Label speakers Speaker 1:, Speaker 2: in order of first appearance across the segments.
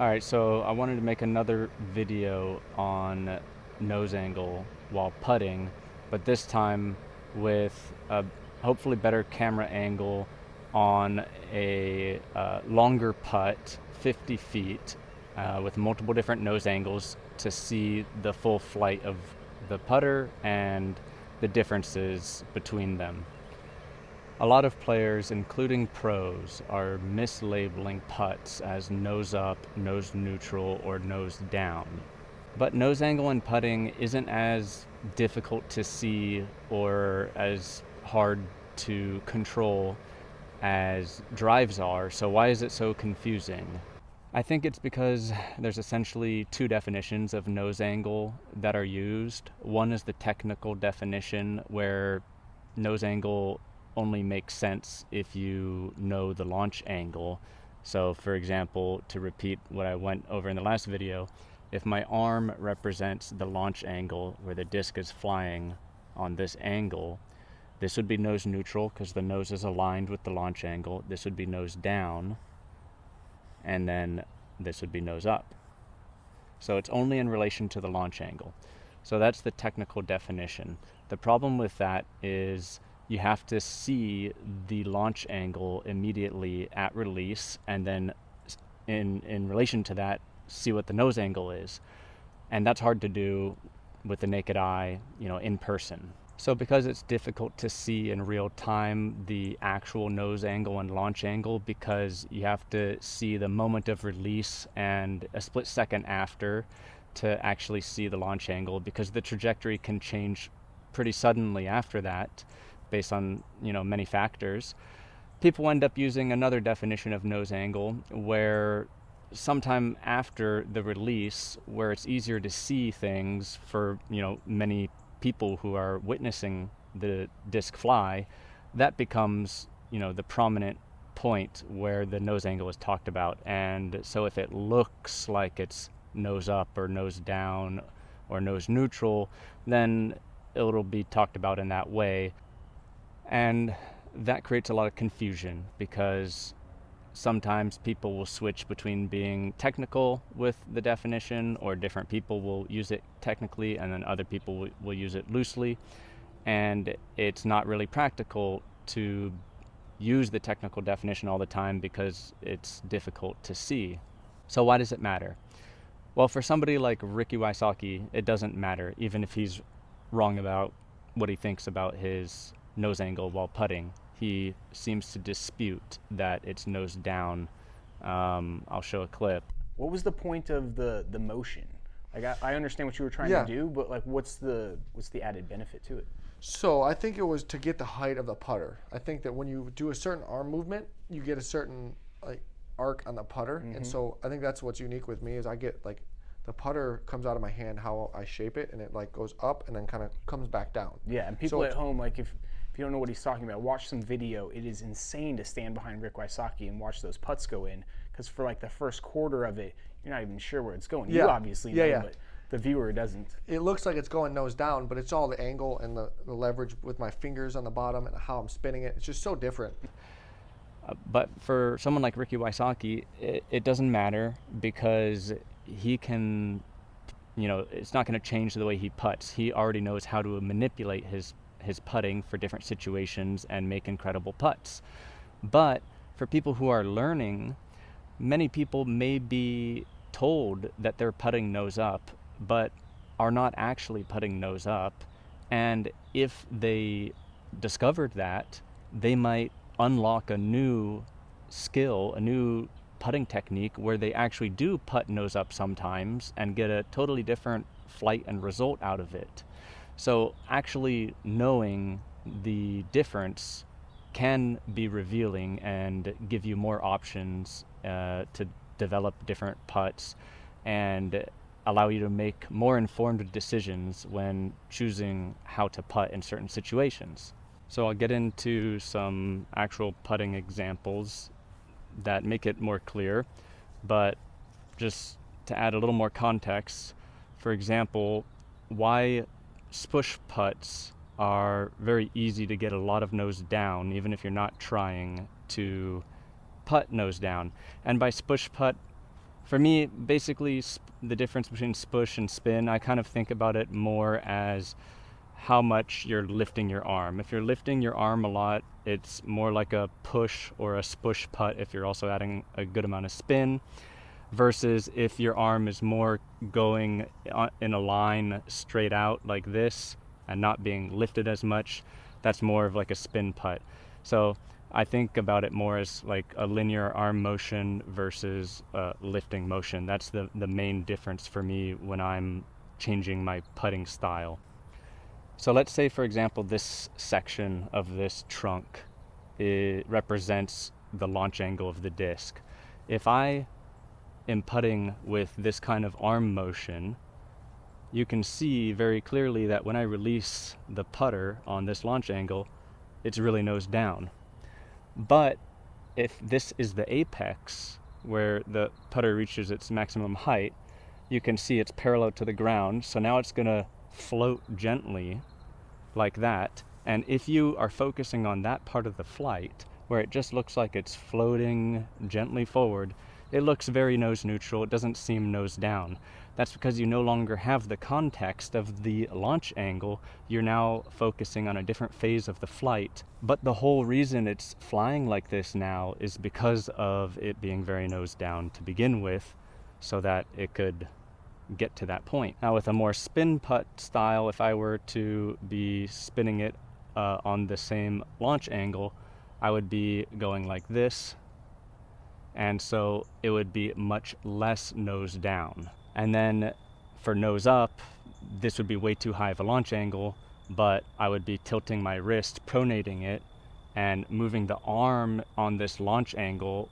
Speaker 1: Alright, so I wanted to make another video on nose angle while putting, but this time with a hopefully better camera angle on a longer putt, 50 feet, with multiple different nose angles to see the full flight of the putter and the differences between them. A lot of players, including pros, are mislabeling putts as nose up, nose neutral, or nose down. But nose angle in putting isn't as difficult to see or as hard to control as drives are, so why is it so confusing? I think it's because there's essentially two definitions of nose angle that are used. One is the technical definition, where nose angle only makes sense if you know the launch angle. So, for example, to repeat what I went over in the last video, if my arm represents the launch angle where the disc is flying on this angle, this would be nose neutral because the nose is aligned with the launch angle. This would be nose down, and then this would be nose up. So it's only in relation to the launch angle. So that's the technical definition. The problem with that is you have to see the launch angle immediately at release, and then in relation to that, see what the nose angle is. And that's hard to do with the naked eye, in person. So because it's difficult to see in real time the actual nose angle and launch angle, because you have to see the moment of release and a split second after to actually see the launch angle, because the trajectory can change pretty suddenly after that based on many factors. People end up using another definition of nose angle where sometime after the release, where it's easier to see things for many people who are witnessing the disc fly, that becomes the prominent point where the nose angle is talked about. And so if it looks like it's nose up or nose down or nose neutral, then it'll be talked about in that way. And that creates a lot of confusion, because sometimes people will switch between being technical with the definition, or different people will use it technically and then other people will use it loosely. And it's not really practical to use the technical definition all the time because it's difficult to see. So why does it matter? Well, for somebody like Ricky Wysocki, it doesn't matter, even if he's wrong about what he thinks about his nose angle while putting. He seems to dispute that it's nose down. I'll show a clip.
Speaker 2: What was the point of the motion? Like, I understand what you were trying
Speaker 3: Yeah.
Speaker 2: to do, but like, what's the added benefit to it?
Speaker 3: So I think it was to get the height of the putter. I think that when you do a certain arm movement, you get a certain arc on the putter, and so I think that's what's unique with me is I get the putter comes out of my hand how I shape it, and it goes up and then kind of comes back down.
Speaker 2: Yeah, and people at home, if you don't know what he's talking about, watch some video. It is insane to stand behind Rick Wysocki and watch those putts go in, because for the first quarter of it, you're not even sure where it's going.
Speaker 3: Yeah.
Speaker 2: You obviously know, but the viewer doesn't.
Speaker 3: It looks like it's going nose down, but it's all the angle and the leverage with my fingers on the bottom and how I'm spinning it. It's just so different.
Speaker 1: But for someone like Ricky Wysocki, it doesn't matter, because he can, it's not going to change the way he putts. He already knows how to manipulate his putting for different situations and make incredible putts. But for people who are learning, many people may be told that they're putting nose up, but are not actually putting nose up. And if they discovered that, they might unlock a new skill, a new putting technique where they actually do putt nose up sometimes and get a totally different flight and result out of it. So actually knowing the difference can be revealing and give you more options to develop different putts and allow you to make more informed decisions when choosing how to putt in certain situations. So I'll get into some actual putting examples that make it more clear, but just to add a little more context, for example, why Spush putts are very easy to get a lot of nose down, even if you're not trying to putt nose down. And by Spush putt, For me, basically, the difference between spush and spin, I kind of think about it more as how much you're lifting your arm. If you're lifting your arm a lot, it's more like a push or a spush putt if you're also adding a good amount of spin, versus if your arm is more going in a line straight out like this and not being lifted as much, that's more of like a spin putt. So I think about it more as like a linear arm motion versus lifting motion. That's the main difference for me when I'm changing my putting style. So let's say, for example, this section of this trunk, it represents the launch angle of the disc. If I am putting with this kind of arm motion, you can see very clearly that when I release the putter on this launch angle, it's really nose down. But if this is the apex, where the putter reaches its maximum height, you can see it's parallel to the ground. So now it's going to float gently like that. And if you are focusing on that part of the flight, where it just looks like it's floating gently forward, it looks very nose neutral. It doesn't seem nose down. That's because you no longer have the context of the launch angle. You're now focusing on a different phase of the flight. But the whole reason it's flying like this now is because of it being very nose down to begin with, so that it could get to that point. Now with a more spin putt style, if I were to be spinning it on the same launch angle, I would be going like this, and so it would be much less nose down. And then for nose up, this would be way too high of a launch angle, but I would be tilting my wrist, pronating it, and moving the arm on this launch angle.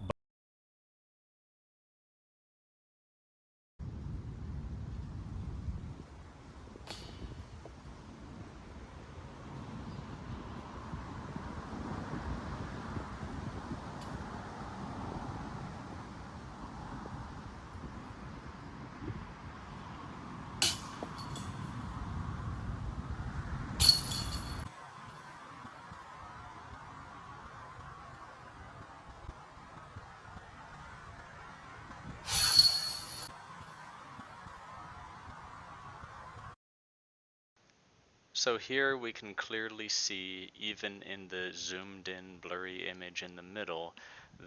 Speaker 1: So here we can clearly see, even in the zoomed in blurry image in the middle,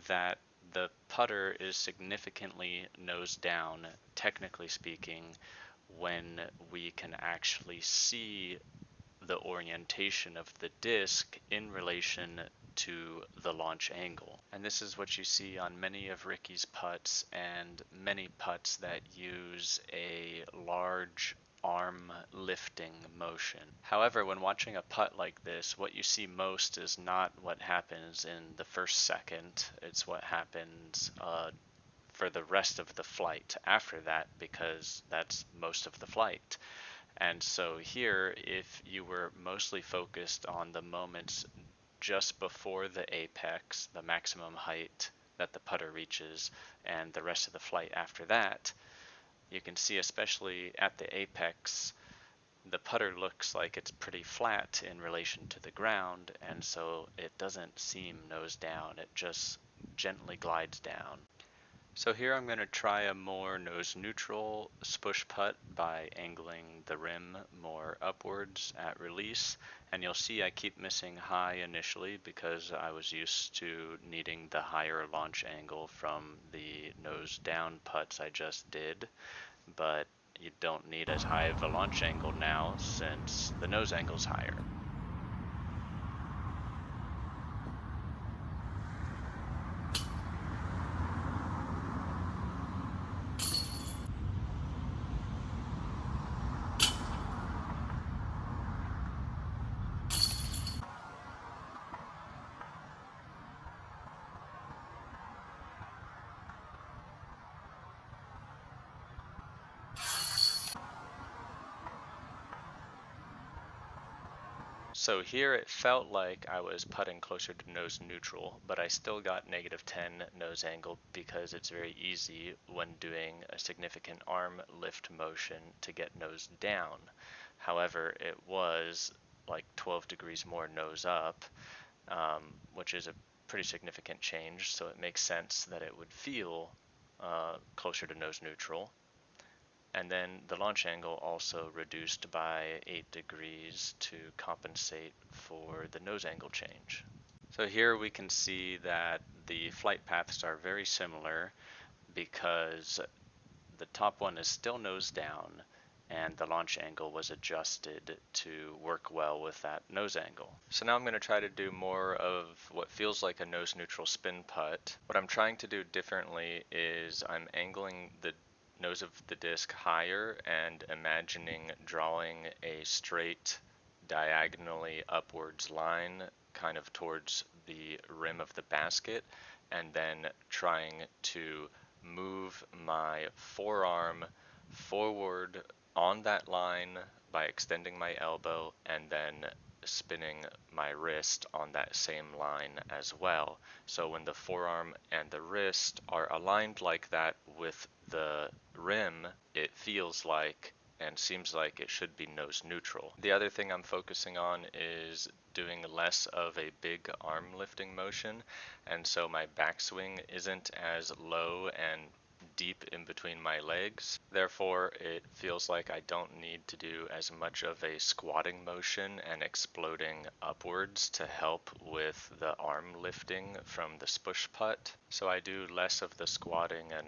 Speaker 1: that the putter is significantly nose down, technically speaking, when we can actually see the orientation of the disc in relation to the launch angle. And this is what you see on many of Ricky's putts and many putts that use a large arm lifting motion. However, when watching a putt like this, what you see most is not what happens in the first second, it's what happens for the rest of the flight after that, because that's most of the flight. And so here, if you were mostly focused on the moments just before the apex, the maximum height that the putter reaches, and the rest of the flight after that, you can see, especially at the apex, the putter looks like it's pretty flat in relation to the ground, and so it doesn't seem nose down, it just gently glides down. So here I'm going to try a more nose neutral spush putt by angling the rim more upwards at release, and you'll see I keep missing high initially because I was used to needing the higher launch angle from the nose down putts I just did, but you don't need as high of a launch angle now since the nose angle's higher. So here it felt like I was putting closer to nose neutral, but I still got -10 nose angle because it's very easy when doing a significant arm lift motion to get nose down. However, it was like 12 degrees more nose up, which is a pretty significant change, so it makes sense that it would feel closer to nose neutral. And then the launch angle also reduced by 8 degrees to compensate for the nose angle change. So here we can see that the flight paths are very similar because the top one is still nose down and the launch angle was adjusted to work well with that nose angle. So now I'm going to try to do more of what feels like a nose neutral spin putt. What I'm trying to do differently is I'm angling the nose of the disc higher and imagining drawing a straight diagonally upwards line kind of towards the rim of the basket, and then trying to move my forearm forward on that line by extending my elbow and then spinning my wrist on that same line as well. So when the forearm and the wrist are aligned like that with the rim, it feels like and seems like it should be nose neutral. The other thing I'm focusing on is doing less of a big arm lifting motion, and so my backswing isn't as low and deep in between my legs. Therefore, it feels like I don't need to do as much of a squatting motion and exploding upwards to help with the arm lifting from the spush putt. So I do less of the squatting and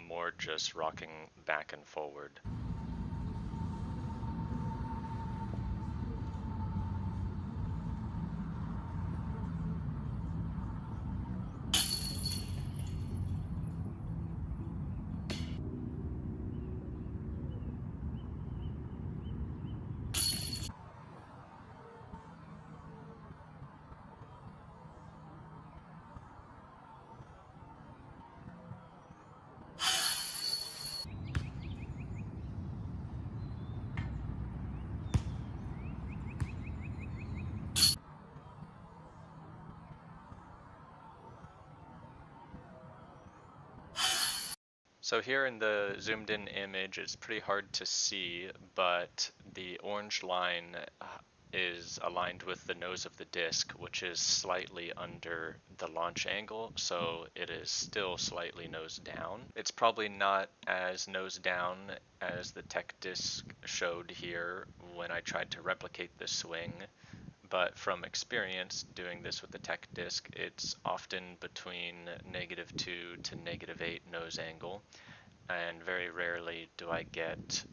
Speaker 1: more just rocking back and forward. So here in the zoomed in image, it's pretty hard to see, but the orange line is aligned with the nose of the disc, which is slightly under the launch angle, so it is still slightly nose down. It's probably not as nose down as the tech disc showed here when I tried to replicate the swing, but from experience doing this with the tech disc, it's often between -2 to -8 nose angle, and very rarely do I get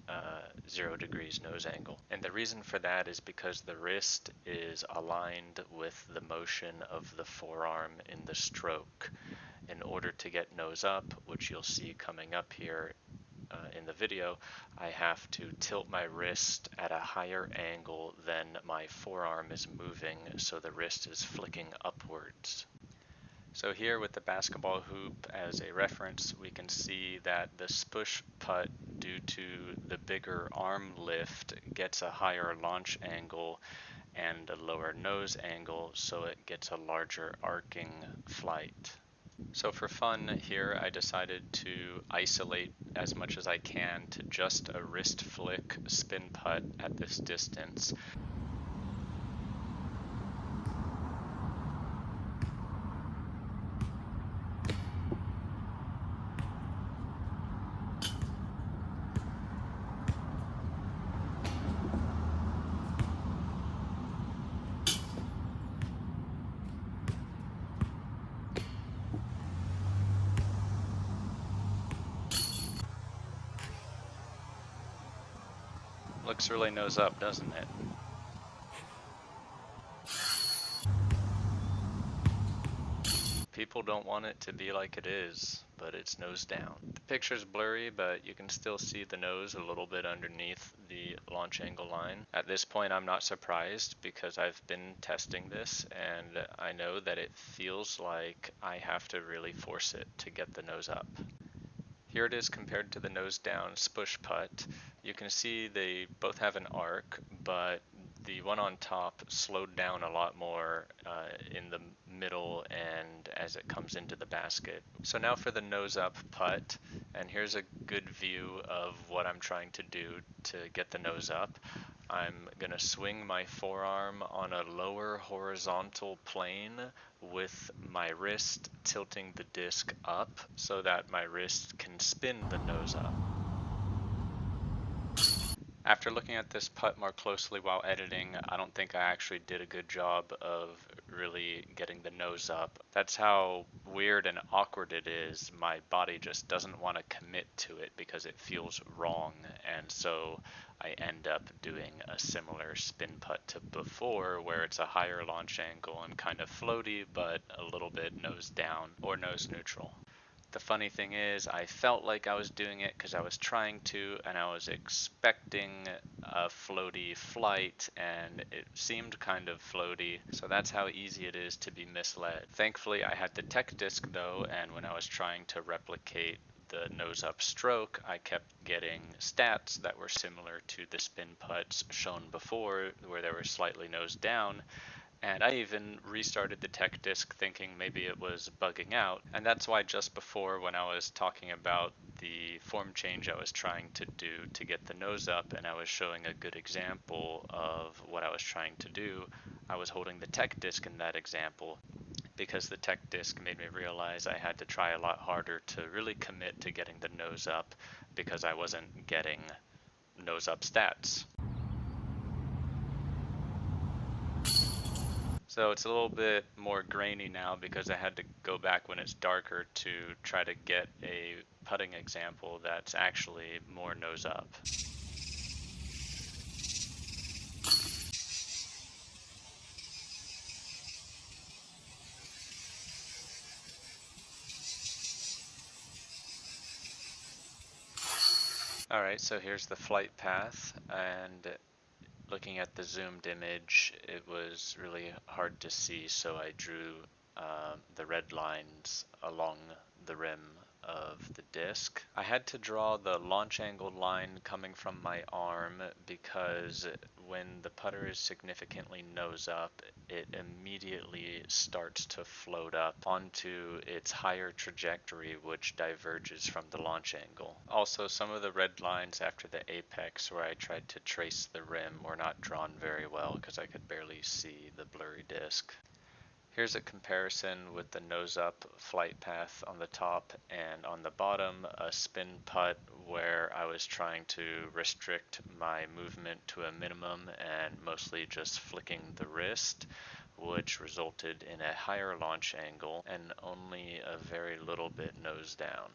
Speaker 1: 0 degrees nose angle. And the reason for that is because the wrist is aligned with the motion of the forearm in the stroke. In order to get nose up, which you'll see coming up here in the video, I have to tilt my wrist at a higher angle than my forearm is moving, so the wrist is flicking upwards. So here with the basketball hoop as a reference, we can see that the spush putt, due to the bigger arm lift, gets a higher launch angle and a lower nose angle, so it gets a larger arcing flight. So for fun here, I decided to isolate as much as I can to just a wrist flick spin putt at this distance. Looks really nose up, doesn't it? People don't want it to be like it is, but it's nose down. The picture's blurry, but you can still see the nose a little bit underneath the launch angle line. At this point, I'm not surprised because I've been testing this and I know that it feels like I have to really force it to get the nose up. Here it is compared to the nose down spush putt. You can see they both have an arc, but the one on top slowed down a lot more in the middle and as it comes into the basket. So now for the nose up putt, and here's a good view of what I'm trying to do to get the nose up. I'm gonna swing my forearm on a lower horizontal plane with my wrist tilting the disc up so that my wrist can spin the nose up. After looking at this putt more closely while editing, I don't think I actually did a good job of really getting the nose up. That's how weird and awkward it is. My body just doesn't want to commit to it because it feels wrong, and so I end up doing a similar spin putt to before, where it's a higher launch angle and kind of floaty, but a little bit nose down or nose neutral. The funny thing is, I felt like I was doing it because I was trying to, and I was expecting a floaty flight, and it seemed kind of floaty, so that's how easy it is to be misled. Thankfully, I had the tech disc though, and when I was trying to replicate the nose up stroke, I kept getting stats that were similar to the spin putts shown before, where they were slightly nose down. And I even restarted the tech disk thinking maybe it was bugging out. And that's why just before, when I was talking about the form change I was trying to do to get the nose up, and I was showing a good example of what I was trying to do, I was holding the tech disk in that example, because the tech disk made me realize I had to try a lot harder to really commit to getting the nose up, because I wasn't getting nose up stats. So it's a little bit more grainy now because I had to go back when it's darker to try to get a putting example that's actually more nose up. Alright, so here's the flight path, and looking at the zoomed image, it was really hard to see, so I drew the red lines along the rim of the disc. I had to draw the launch angle line coming from my arm because when the putter is significantly nose up, it immediately starts to float up onto its higher trajectory, which diverges from the launch angle. Also, some of the red lines after the apex where I tried to trace the rim were not drawn very well because I could barely see the blurry disc. Here's a comparison with the nose up flight path on the top, and on the bottom a spin putt where I was trying to restrict my movement to a minimum and mostly just flicking the wrist, which resulted in a higher launch angle and only a very little bit nose down.